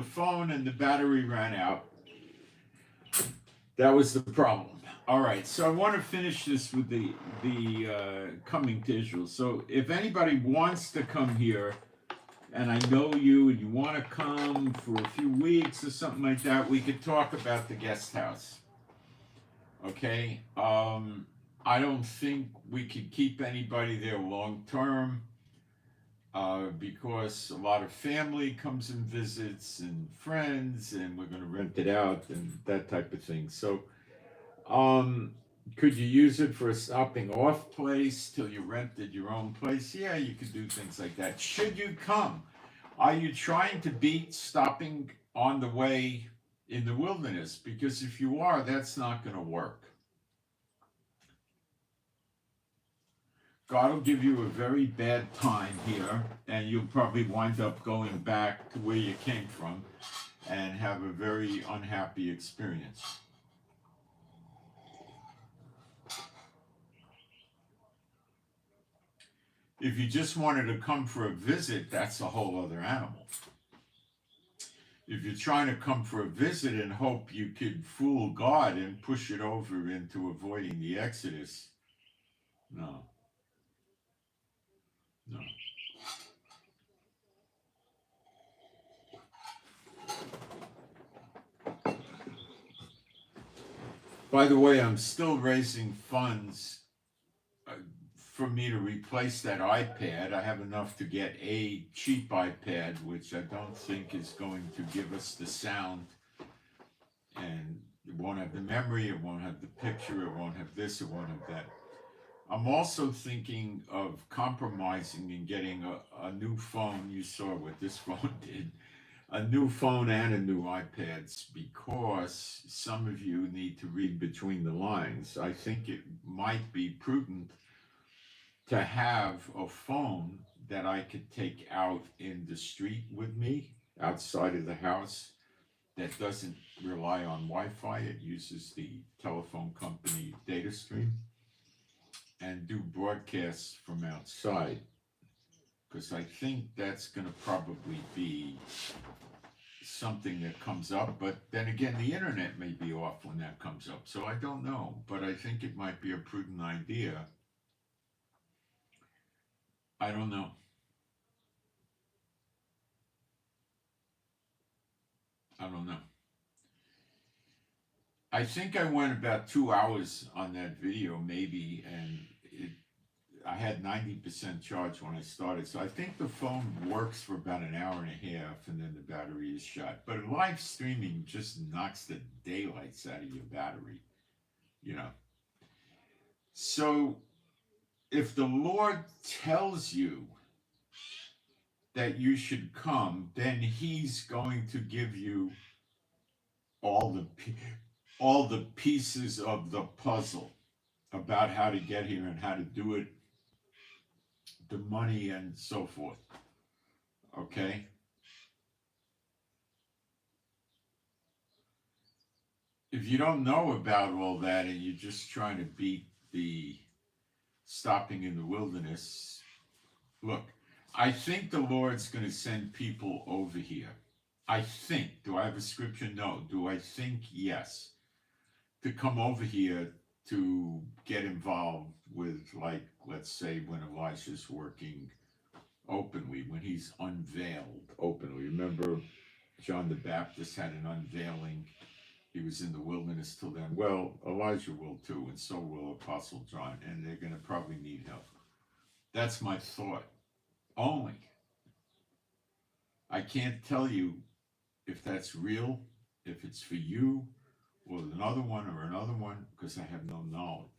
the phone and the battery ran out. That was the problem. All right, so I want to finish this with the coming to Israel. So if anybody wants to come here, and I know you, and you want to come for a few weeks or something like that, we could talk about the guest house. Okay? I don't think we could keep anybody there long term because a lot of family comes and visits and friends, and we're going to rent it out and that type of thing. So, could you use it for a stopping off place till you rented your own place? Yeah, you could do things like that. Should you come? Are you trying to beat stopping on the way in the wilderness? Because if you are, that's not going to work. God will give you a very bad time here, and you'll probably wind up going back to where you came from and have a very unhappy experience. If you just wanted to come for a visit, that's a whole other animal. If you're trying to come for a visit and hope you could fool God and push it over into avoiding the Exodus, no. No. By the way, I'm still raising funds for me to replace that iPad. I have enough to get a cheap iPad, which I don't think is going to give us the sound, and it won't have the memory, it won't have the picture, it won't have this, it won't have that. I'm also thinking of compromising and getting a new phone. You saw what this phone did. A new phone and a new iPads, because some of you need to read between the lines. I think it might be prudent to have a phone that I could take out in the street with me, outside of the house, that doesn't rely on Wi-Fi. It uses the telephone company data stream, and do broadcasts from outside, because I think that's going to probably be something that comes up. But then again, the internet may be off when that comes up, so I don't know. But I think it might be a prudent idea. I don't know. I don't know. I think I went about 2 hours on that video, maybe, and I had 90% charge when I started. So I think the phone works for about an hour and a half, and then the battery is shot. But live streaming just knocks the daylights out of your battery, you know. So if the Lord tells you that you should come, then He's going to give you all the pieces of the puzzle about how to get here and how to do it, the money and so forth. Okay? If you don't know about all that and you're just trying to beat the stopping in the wilderness, look, I think the Lord's going to send people over here. I think. Do I have a scripture? No. Do I think? Yes. To come over here to get involved with, like, let's say when Elijah's working openly, when he's unveiled openly. Remember, John the Baptist had an unveiling. He was in the wilderness till then. Well, Elijah will too, and so will Apostle John, and they're going to probably need help. That's my thought. Only. I can't tell you if that's real, if it's for you, or another one, because I have no knowledge.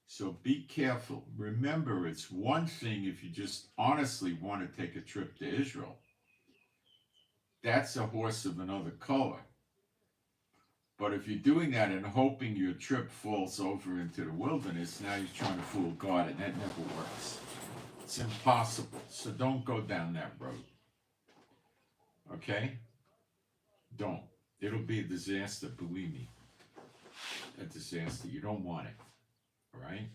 So be careful. Remember, it's one thing if you just honestly want to take a trip to Israel. That's a horse of another color. But if you're doing that and hoping your trip falls over into the wilderness, now you're trying to fool God, and that never works. It's impossible. So don't go down that road. Okay? Don't. It'll be a disaster, believe me. A disaster. You don't want it. All right?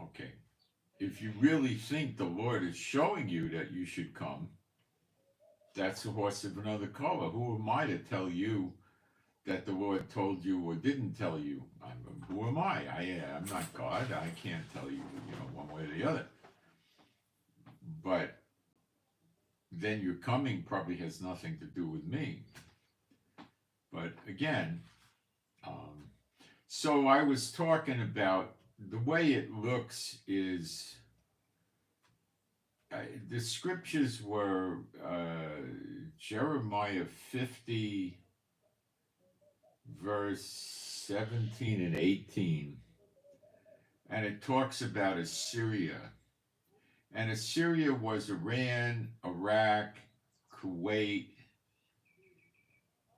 Okay. If you really think the Lord is showing you that you should come, That's a horse of another color. Who am I to tell you that the Lord told you or didn't tell you? Who am I? I'm not God. I can't tell you, one way or the other. But then your coming probably has nothing to do with me. But again, so I was talking about the way it looks is the scriptures were Jeremiah 50, verse 17 and 18. And it talks about Assyria. And Assyria was Iran, Iraq, Kuwait,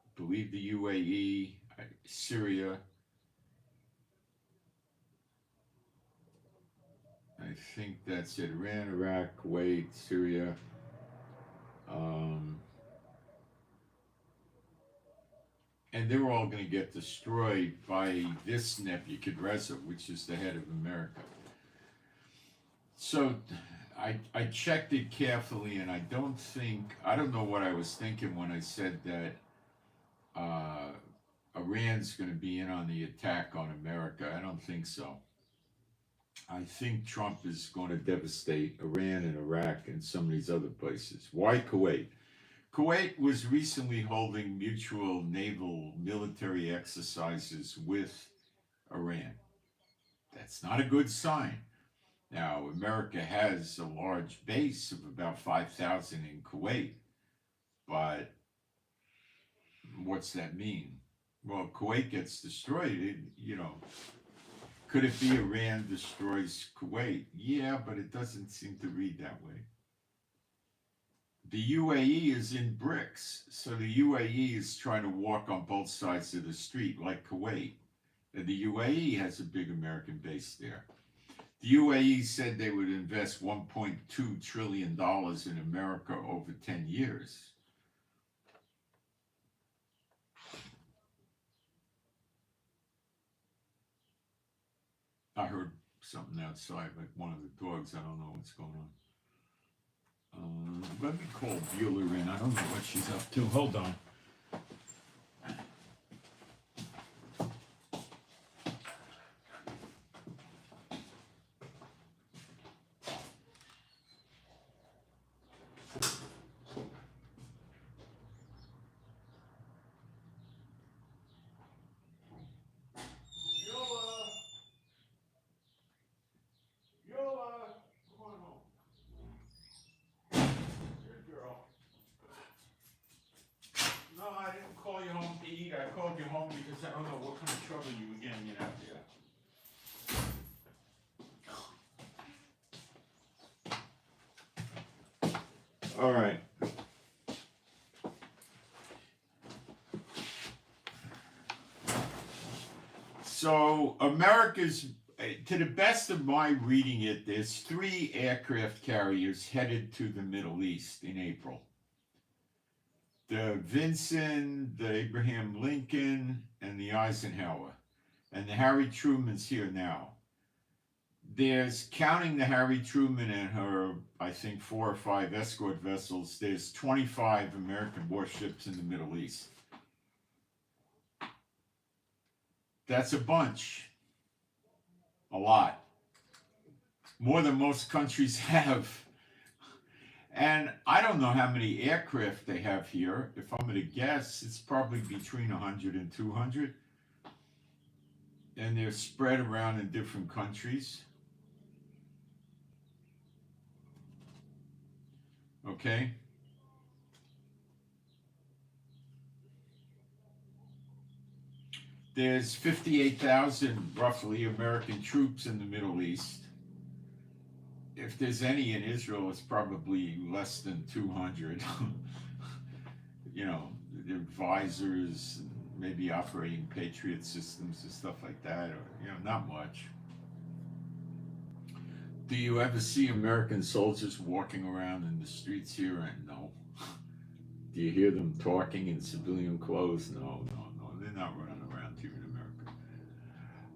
I believe the UAE, Syria. I think that's it. Iran, Iraq, Kuwait, Syria. And they're all going to get destroyed by this Nebuchadnezzar, which is the head of America. So I checked it carefully, and I don't know what I was thinking when I said that Iran's going to be in on the attack on America. I don't think so. I think Trump is going to devastate Iran and Iraq and some of these other places. Why Kuwait? Kuwait was recently holding mutual naval military exercises with Iran. That's not a good sign. Now, America has a large base of about 5,000 in Kuwait, but what's that mean? Well, Kuwait gets destroyed, could it be Iran destroys Kuwait? Yeah, but it doesn't seem to read that way. The UAE is in BRICS, so the UAE is trying to walk on both sides of the street like Kuwait. And the UAE has a big American base there. The UAE said they would invest $1.2 trillion in America over 10 years. I heard something outside, like one of the dogs. I don't know what's going on. Let me call Bueller in. I don't know what she's up to. Hold on. I called you home because I don't know what kind of trouble you were getting in out there. All right. So America's, to the best of my reading it, there's 3 aircraft carriers headed to the Middle East in April. The Vincent, the Abraham Lincoln, and the Eisenhower. And the Harry Truman's here now. There's, counting the Harry Truman and her, I think 4 or 5 escort vessels, there's 25 American warships in the Middle East. That's a bunch. A lot. More than most countries have. And I don't know how many aircraft they have here. If I'm going to guess, it's probably between 100 and 200. And they're spread around in different countries. Okay? There's 58,000, roughly, American troops in the Middle East. If there's any in Israel, it's probably less than 200. Their advisors, maybe operating Patriot systems and stuff like that, or, not much. Do you ever see American soldiers walking around in the streets here? And no. Do you hear them talking in civilian clothes? No. They're not running around here in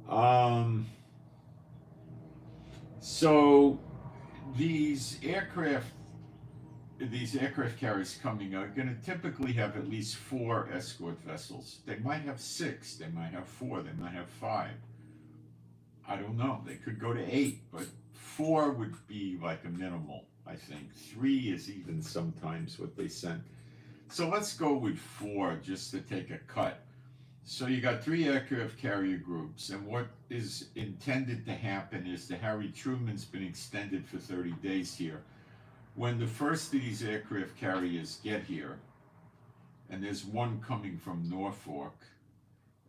America. So these aircraft these aircraft carriers coming are going to typically have at least 4 escort vessels. They might have 6, they might have 4, they might have 5. I don't know. They could go to 8, but 4 would be like a minimal, I think. 3 is even sometimes what they send. So let's go with 4 just to take a cut. So you got 3 aircraft carrier groups, and what is intended to happen is the Harry Truman's been extended for 30 days here. When the first of these aircraft carriers get here, and there's one coming from Norfolk,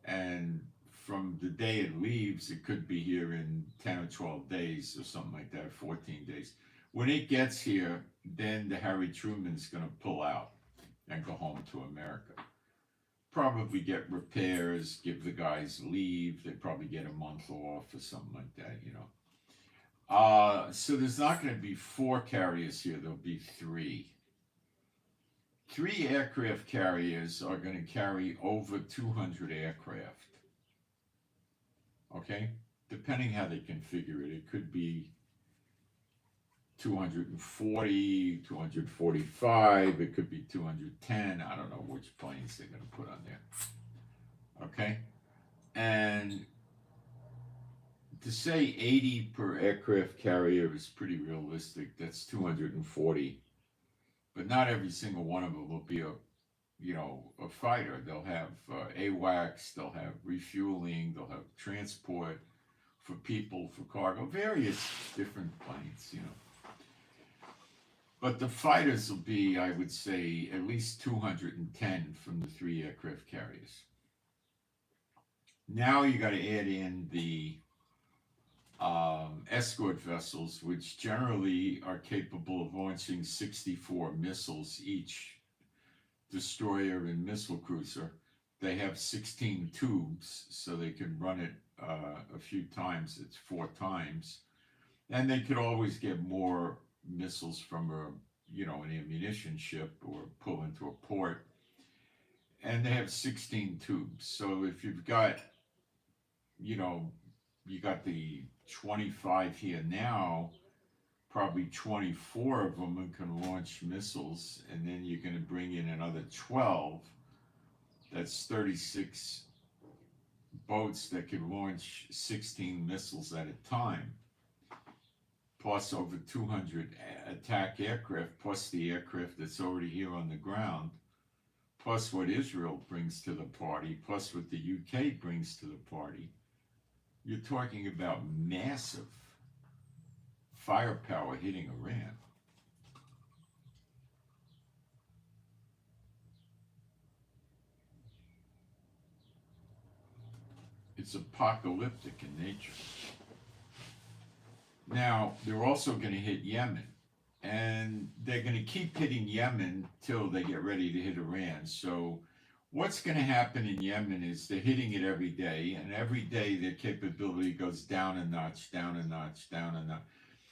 and from the day it leaves, it could be here in 10 or 12 days or something like that, 14 days. When it gets here, then the Harry Truman's going to pull out and go home to America. Probably get repairs, give the guys leave. They probably get a month off or something like that, you know. So there's not going to be 4 carriers here. There'll be 3. 3 aircraft carriers are going to carry over 200 aircraft. Okay? Depending how they configure it, it could be 240, 245, it could be 210. I don't know which planes they're going to put on there. Okay? And to say 80 per aircraft carrier is pretty realistic. That's 240. But not every single one of them will be a fighter. They'll have AWACS, they'll have refueling, they'll have transport for people, for cargo, various different planes, you know. But the fighters will be, I would say, at least 210 from the 3 aircraft carriers. Now you got to add in the escort vessels, which generally are capable of launching 64 missiles each, destroyer and missile cruiser. They have 16 tubes, so they can run it a few times. It's 4 times. And they could always get more missiles from an ammunition ship or pull into a port. And they have 16 tubes. So if you've got, you got the 25 here now, probably 24 of them can launch missiles, and then you're going to bring in another 12. That's 36 boats that can launch 16 missiles at a time, plus over 200 attack aircraft, plus the aircraft that's already here on the ground, plus what Israel brings to the party, plus what the UK brings to the party. You're talking about massive firepower hitting Iran. It's apocalyptic in nature. Now, they're also going to hit Yemen, and they're going to keep hitting Yemen till they get ready to hit Iran. So what's going to happen in Yemen is they're hitting it every day, and every day their capability goes down a notch, down a notch, down a notch.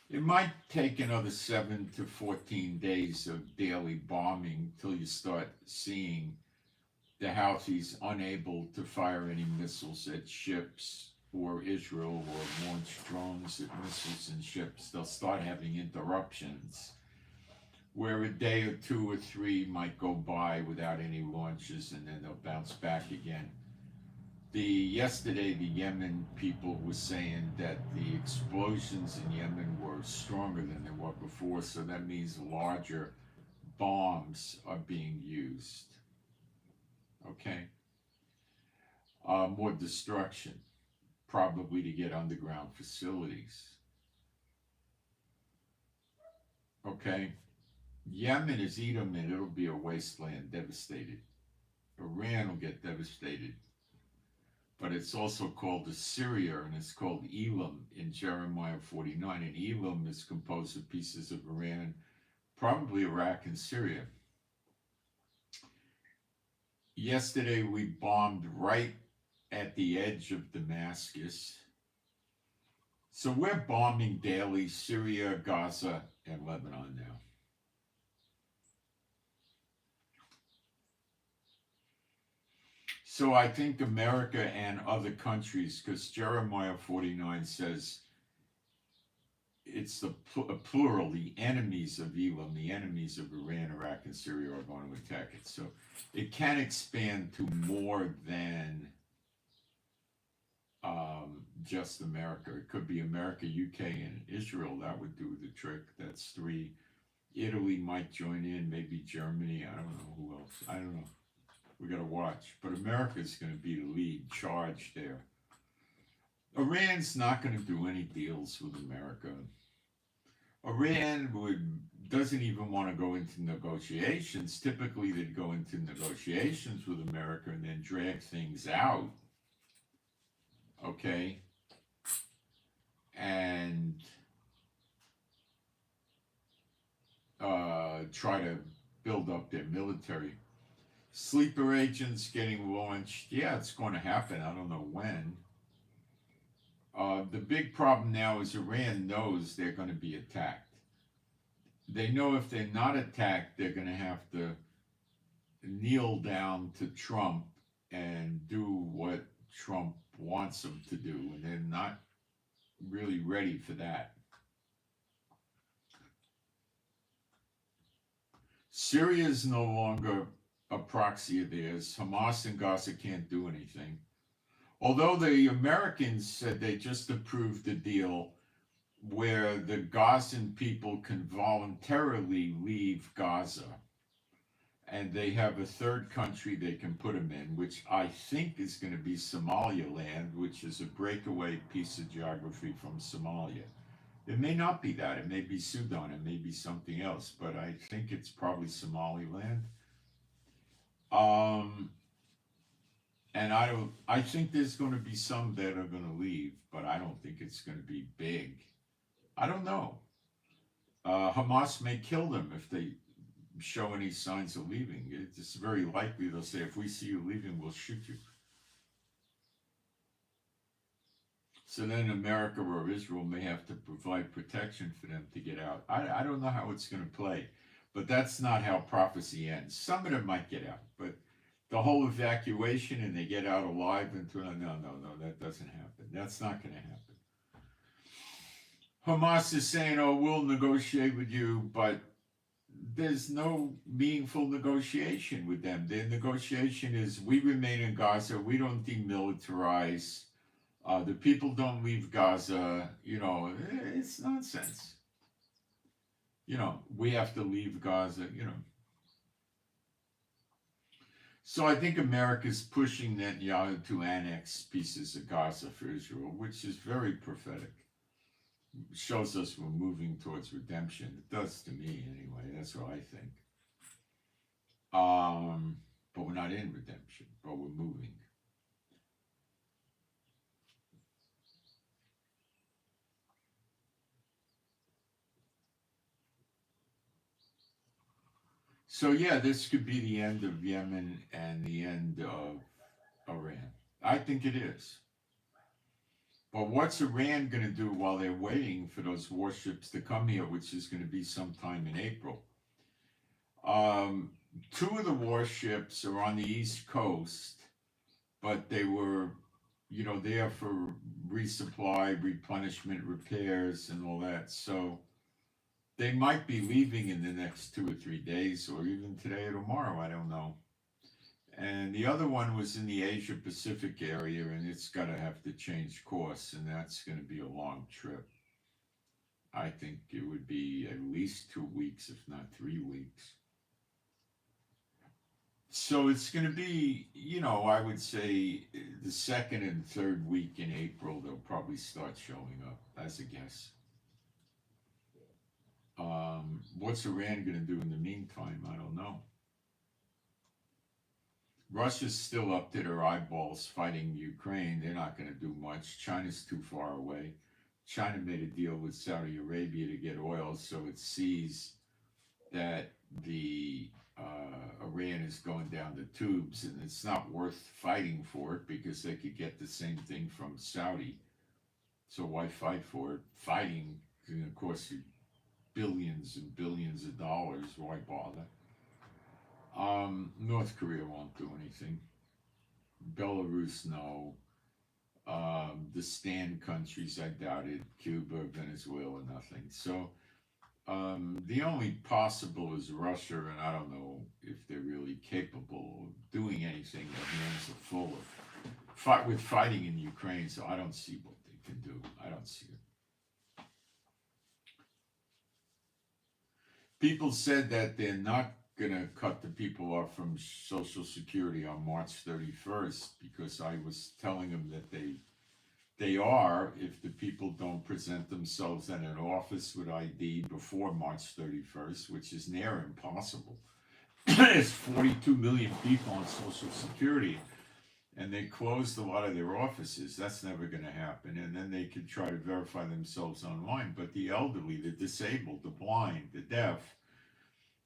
It might take another 7 to 14 days of daily bombing till you start seeing the Houthis unable to fire any missiles at ships or Israel, or launch drones at missiles and ships. They'll start having interruptions where a day or 2 or 3 might go by without any launches, and then they'll bounce back again. Yesterday, the Yemen people were saying that the explosions in Yemen were stronger than they were before, so that means larger bombs are being used. Okay? More destruction, probably to get underground facilities. Okay? Yemen is Edom, and it'll be a wasteland, devastated. Iran will get devastated. But it's also called Assyria, and it's called Elam in Jeremiah 49. And Elam is composed of pieces of Iran, probably Iraq and Syria. Yesterday, we bombed right at the edge of Damascus. So we're bombing daily Syria, Gaza, and Lebanon now. So I think America and other countries, because Jeremiah 49 says, it's the plural, the enemies of Elam, the enemies of Iran, Iraq, and Syria are going to attack it. So it can expand to more than just America. It could be America, UK, and Israel. That would do the trick. That's three. Italy might join in, maybe Germany. I don't know who else. I don't know. We got to watch. But America's going to be the lead charge there. Iran's not going to do any deals with America. Iran doesn't even want to go into negotiations. Typically, they'd go into negotiations with America and then drag things out. Okay? And try to build up their military. Sleeper agents getting launched. Yeah, it's going to happen. I don't know when. The big problem now is Iran knows they're going to be attacked. They know if they're not attacked, they're going to have to kneel down to Trump and do what Trump wants them to do, and they're not really ready for that. Syria is no longer a proxy of theirs. Hamas and Gaza can't do anything. Although the Americans said they just approved a deal where the Gazan people can voluntarily leave Gaza. And they have a third country they can put them in, which I think is going to be Somaliland, which is a breakaway piece of geography from Somalia. It may not be that. It may be Sudan. It may be something else. But I think it's probably Somaliland. And I think there's going to be some that are going to leave, but I don't think it's going to be big. I don't know. Hamas may kill them if they show any signs of leaving. It's very likely they'll say, if we see you leaving, we'll shoot you. So then America or Israel may have to provide protection for them to get out. I don't know how it's going to play, but that's not how prophecy ends. Some of them might get out, but the whole evacuation and they get out alive and no, that doesn't happen. That's not going to happen. Hamas is saying, oh, we'll negotiate with you, but there's no meaningful negotiation with them. Their negotiation is, we remain in Gaza, we don't demilitarize, the people don't leave Gaza, it's nonsense. We have to leave Gaza, So I think America's pushing Netanyahu to annex pieces of Gaza for Israel, which is very prophetic. It shows us we're moving towards redemption. It does to me anyway. That's what I think. But we're not in redemption, but we're moving. So yeah, this could be the end of Yemen and the end of Iran. I think it is. But what's Iran going to do while they're waiting for those warships to come here, which is going to be sometime in April? Two of the warships are on the East Coast, but they were, there for resupply, replenishment, repairs, and all that. So they might be leaving in the next 2 or 3 days, or even today or tomorrow. I don't know. And the other one was in the Asia Pacific area, and it's got to have to change course, and that's going to be a long trip. I think it would be at least 2 weeks, if not 3 weeks. So it's going to be, I would say the second and third week in April, they'll probably start showing up, as a guess. What's Iran going to do in the meantime? I don't know. Russia's still up to their eyeballs fighting Ukraine. They're not going to do much. China's too far away. China made a deal with Saudi Arabia to get oil, so it sees that the Iran is going down the tubes, and it's not worth fighting for it because they could get the same thing from Saudi. So why fight for it? Fighting can cost you billions and billions of dollars. Why bother? North Korea won't do anything. Belarus, no. The stand countries, I doubt it. Cuba, Venezuela, nothing. So the only possible is Russia, and I don't know if they're really capable of doing anything. Their hands are full of with fighting in Ukraine, so I don't see what they can do. I don't see it. People said that they're not going to cut the people off from Social Security on March 31st because I was telling them that they are if the people don't present themselves in an office with ID before March 31st, which is near impossible. There's 42 million people on Social Security, and they closed a lot of their offices. That's never going to happen. And then they could try to verify themselves online. But the elderly, the disabled, the blind, the deaf,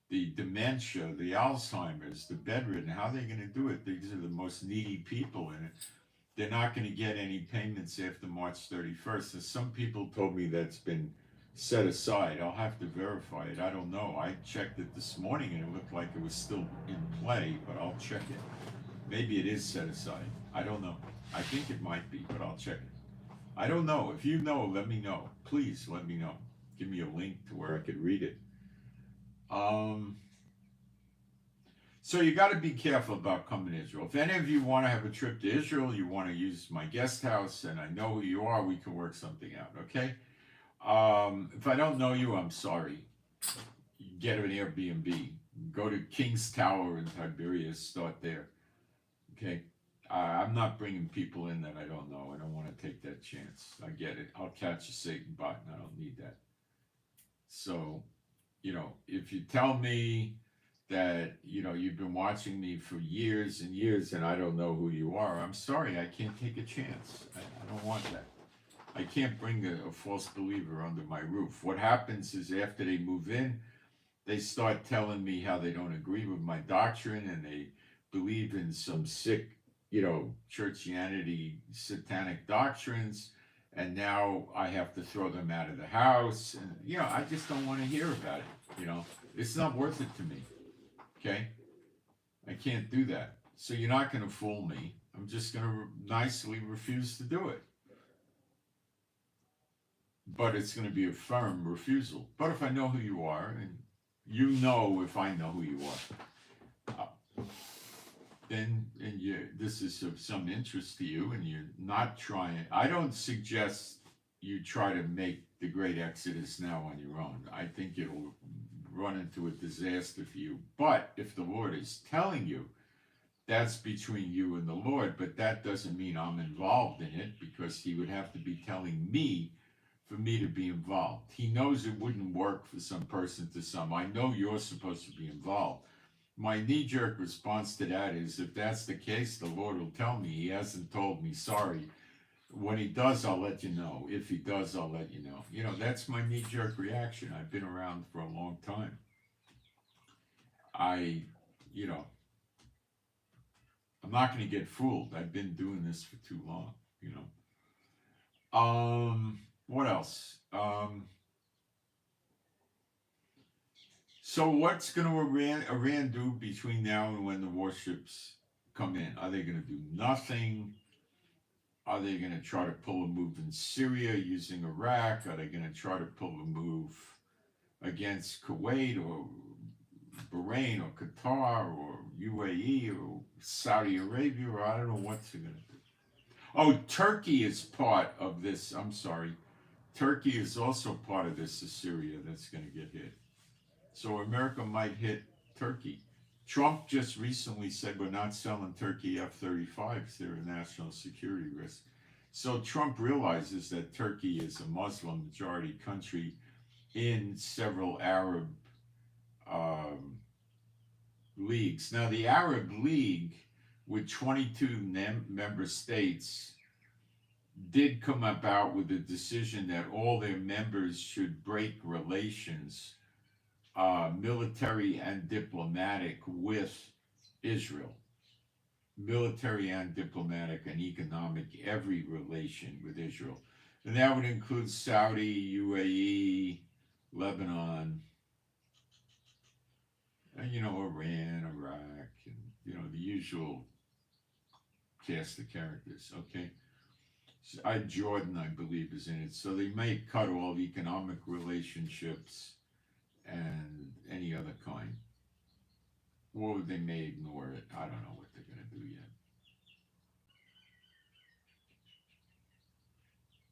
the dementia, the Alzheimer's, the bedridden, how are they going to do it? These are the most needy people in it. They're not going to get any payments after March 31st. And some people told me that's been set aside. I'll have to verify it. I don't know. I checked it this morning and it looked like it was still in play, but I'll check it. Maybe it is set aside. I don't know. I think it might be, but I'll check it. I don't know. If you know, let me know. Please let me know. Give me a link to where I could read it. So you got to be careful about coming to Israel. If any of you want to have a trip to Israel, you want to use my guest house, and I know who you are, we can work something out, okay? If I don't know you, I'm sorry. Get an Airbnb. Go to King's Tower in Tiberias, start there, okay? I'm not bringing people in that I don't know. I don't want to take that chance. I get it. I'll catch a Satan bot, and I don't need that. So, if you tell me that you've been watching me for years and years and I don't know who you are, I'm sorry, I can't take a chance. I don't want that. I can't bring a false believer under my roof. What happens is after they move in, they start telling me how they don't agree with my doctrine and they believe in some sick, churchianity, satanic doctrines, and now I have to throw them out of the house, and I just don't want to hear about it. It's not worth it to me. Okay? I can't do that. So you're not going to fool me. I'm just going to nicely refuse to do it. But it's going to be a firm refusal. But if I know who you are, and you know if I know who you are, then this is of some interest to you, and you're not trying. I don't suggest you try to make the great exodus now on your own. I think it'll run into a disaster for you. But if the Lord is telling you, that's between you and the Lord, but that doesn't mean I'm involved in it, because he would have to be telling me for me to be involved. He knows it wouldn't work for some person to some. I know you're supposed to be involved. My knee-jerk response to that is, if that's the case, the Lord will tell me. He hasn't told me, sorry. When he does, I'll let you know. If he does, I'll let you know. That's my knee-jerk reaction. I've been around for a long time. I'm not going to get fooled. I've been doing this for too long, What else? So what's going to Iran do between now and when the warships come in? Are they going to do nothing? Are they going to try to pull a move in Syria using Iraq? Are they going to try to pull a move against Kuwait or Bahrain or Qatar or UAE or Saudi Arabia? Or I don't know what they're going to do. Oh, Turkey is part of this. I'm sorry. Turkey is also part of this Syria that's going to get hit. So America might hit Turkey. Trump just recently said we're not selling Turkey F-35s. They're a national security risk. So Trump realizes that Turkey is a Muslim majority country in several Arab leagues. Now, the Arab League, with 22 member states, did come about with a decision that all their members should break relations, military and diplomatic, with Israel. Military and diplomatic and economic, every relation with Israel. And that would include Saudi, UAE, Lebanon, and, Iran, Iraq, and, the usual cast of characters, okay? Jordan, I believe, is in it. So they may cut all economic relationships and any other kind. Or they may ignore it. I don't know what they're going to do yet.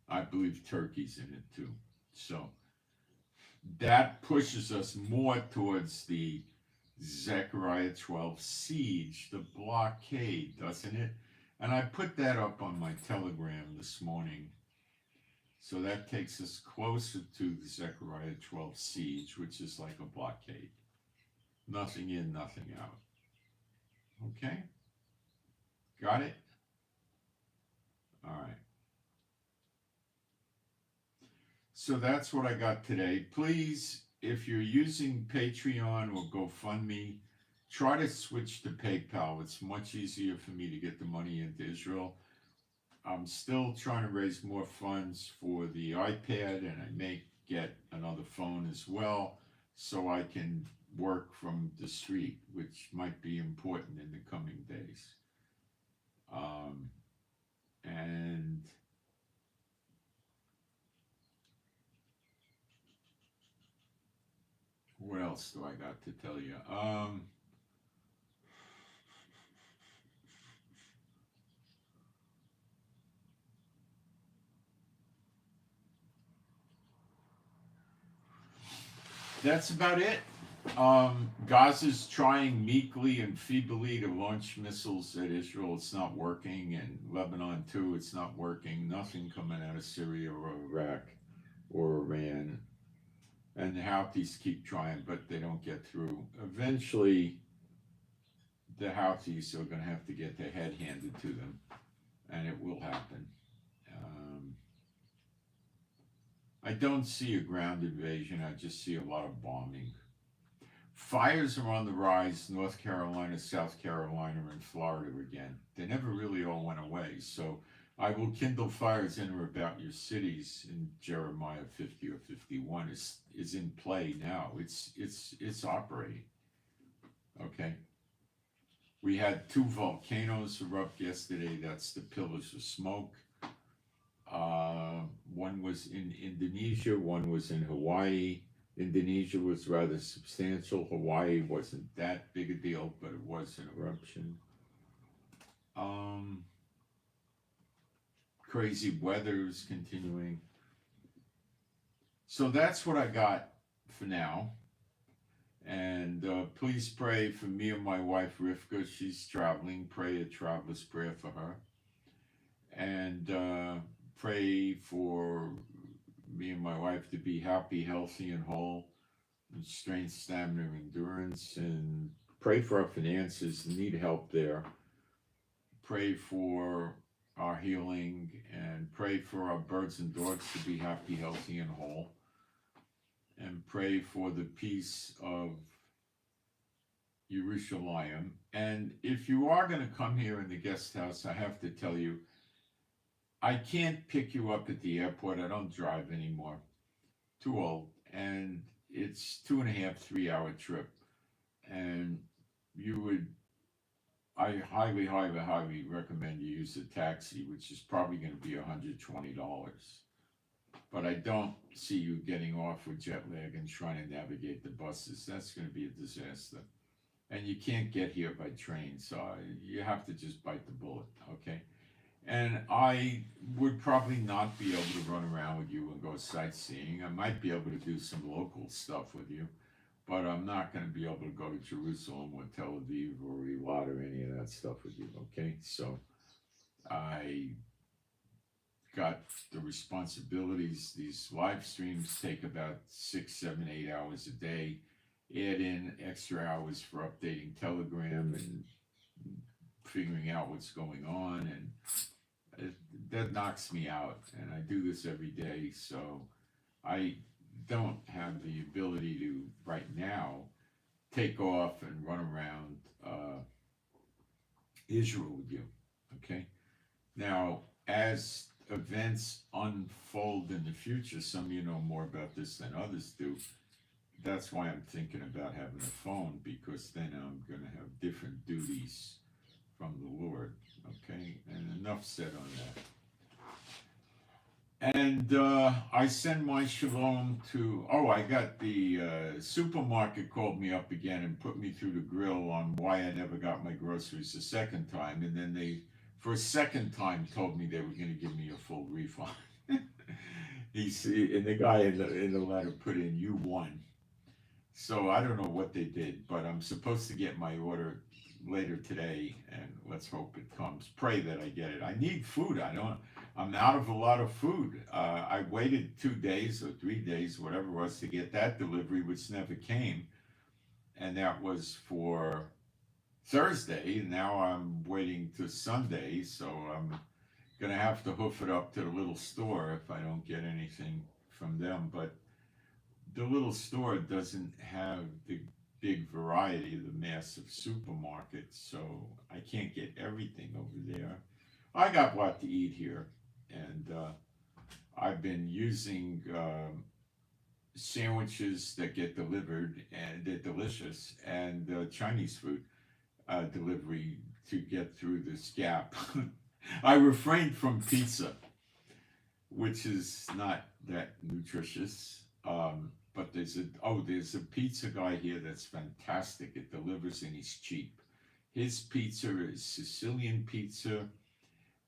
I believe Turkey's in it too. So that pushes us more towards the Zechariah 12 siege, the blockade, doesn't it? And I put that up on my Telegram this morning. So that takes us closer to the Zechariah 12 siege, which is like a blockade. Nothing in, nothing out. Okay? Got it? All right. So that's what I got today. Please, if you're using Patreon or GoFundMe, try to switch to PayPal. It's much easier for me to get the money into Israel. I'm still trying to raise more funds for the iPad, and I may get another phone as well so I can work from the street, which might be important in the coming days. And what else do I got to tell you? That's about it. Gaza's trying meekly and feebly to launch missiles at Israel. It's not working. And Lebanon too, it's not working. Nothing coming out of Syria or Iraq or Iran. And the Houthis keep trying, but they don't get through. Eventually, the Houthis are going to have to get their head handed to them. And it will happen. I don't see a ground invasion. I just see a lot of bombing. Fires are on the rise. North Carolina, South Carolina, and Florida again. They never really all went away. So I will kindle fires in or about your cities in Jeremiah 50 or 51 is in play now. It's operating. Okay. We had 2 volcanoes erupt yesterday. That's the pillars of smoke. One was in Indonesia, one was in Hawaii. Indonesia was rather substantial. Hawaii wasn't that big a deal, but it was an eruption. Crazy weather is continuing. So that's what I got for now. And please pray for me and my wife, Rivka. She's traveling. Pray a traveler's prayer for her. And pray for me and my wife to be happy, healthy, and whole, and strength, stamina, endurance. And pray for our finances. Need help there. Pray for our healing, and pray for our birds and dogs to be happy, healthy, and whole. And pray for the peace of Jerusalem. And if you are going to come here in the guest house, I have to tell you, I can't pick you up at the airport. I don't drive anymore. Too old. And it's 2.5, 3-hour trip. And I highly, highly, highly recommend you use a taxi, which is probably going to be $120. But I don't see you getting off with jet lag and trying to navigate the buses. That's going to be a disaster. And you can't get here by train, so you have to just bite the bullet, okay? And I would probably not be able to run around with you and go sightseeing. I might be able to do some local stuff with you, but I'm not going to be able to go to Jerusalem or Tel Aviv or Eilat or any of that stuff with you, okay? So I got the responsibilities. These live streams take about 6, 7, 8 hours a day. Add in extra hours for updating Telegram and figuring out what's going on, and that knocks me out. And I do this every day, so I don't have the ability to right now take off and run around Israel with you. Okay, now as events unfold in the future, some of you know more about this than others do. That's why I'm thinking about having a phone, because then I'm going to have different duties from the Lord. Okay, and enough said on that. And I send my shalom to, I got the supermarket called me up again and put me through the grill on why I never got my groceries the second time. And then they, for a second time, told me they were going to give me a full refund. And the guy in the letter put in, "You won." So I don't know what they did, but I'm supposed to get my order later today, and let's hope it comes. Pray that I get it. I need food. I'm out of a lot of food. I waited 2 days or 3 days, whatever it was, to get that delivery, which never came. And that was for Thursday. Now I'm waiting to Sunday, so I'm going to have to hoof it up to the little store if I don't get anything from them. But the little store doesn't have the big variety of the massive supermarkets, so I can't get everything over there. I got what to eat here, and I've been using sandwiches that get delivered, and they're delicious, and Chinese food delivery to get through this gap. I refrained from pizza, which is not that nutritious. But there's a pizza guy here that's fantastic. It delivers and he's cheap. His pizza is Sicilian pizza,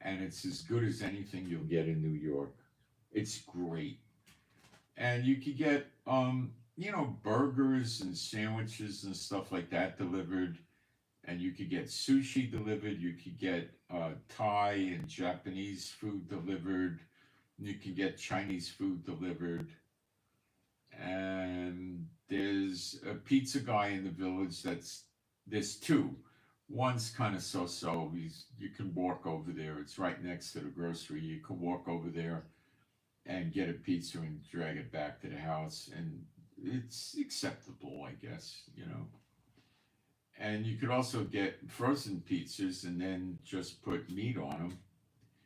and it's as good as anything you'll get in New York. It's great. And you could get, burgers and sandwiches and stuff like that delivered. And you could get sushi delivered. You could get Thai and Japanese food delivered. You could get Chinese food delivered. And there's a pizza guy in the village there's two. One's kind of so-so. You can walk over there. It's right next to the grocery. You can walk over there and get a pizza and drag it back to the house. And it's acceptable, I guess, And you could also get frozen pizzas and then just put meat on them.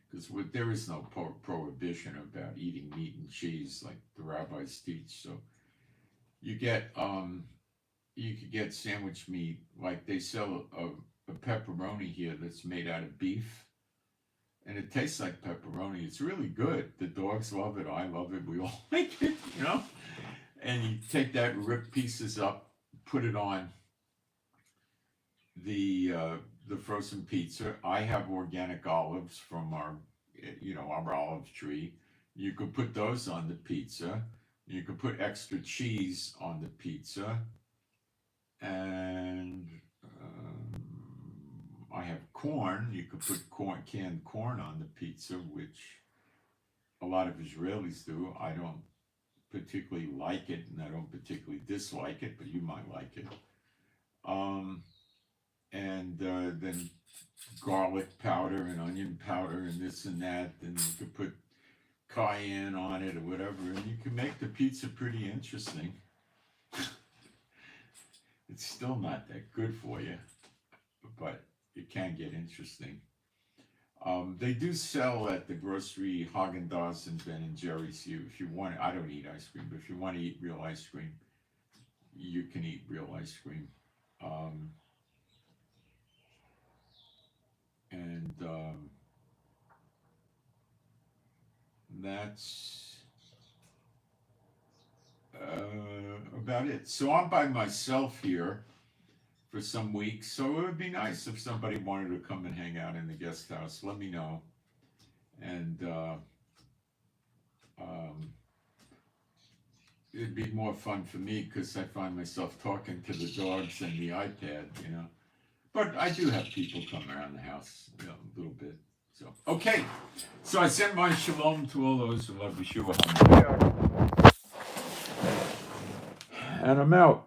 Because there is no prohibition about eating meat and cheese like the rabbis teach. So you could get sandwich meat, like they sell a pepperoni here that's made out of beef, and it tastes like pepperoni. It's really good. The dogs love it. I love it. We all like it, And you take that, rip pieces up, put it on the frozen pizza. I have organic olives from our olive tree. You could put those on the pizza. You could put extra cheese on the pizza. And I have corn. You could put canned corn on the pizza, which a lot of Israelis do. I don't particularly like it, and I don't particularly dislike it, but you might like it. And then garlic powder and onion powder and this and that, and you could put cayenne on it or whatever, and you can make the pizza pretty interesting. It's still not that good for you, but it can get interesting. They do sell at the grocery Haagen-Dazs and Ben and Jerry's. If you want, I don't eat ice cream, but if you want to eat real ice cream, you can eat real ice cream. And that's about it. So I'm by myself here for some weeks, so it would be nice if somebody wanted to come and hang out in the guest house. Let me know. And it'd be more fun for me because I find myself talking to the dogs and the iPad, But I do have people come around the house, a little bit. So, okay. So I send my shalom to all those who love Yeshua. And I'm out.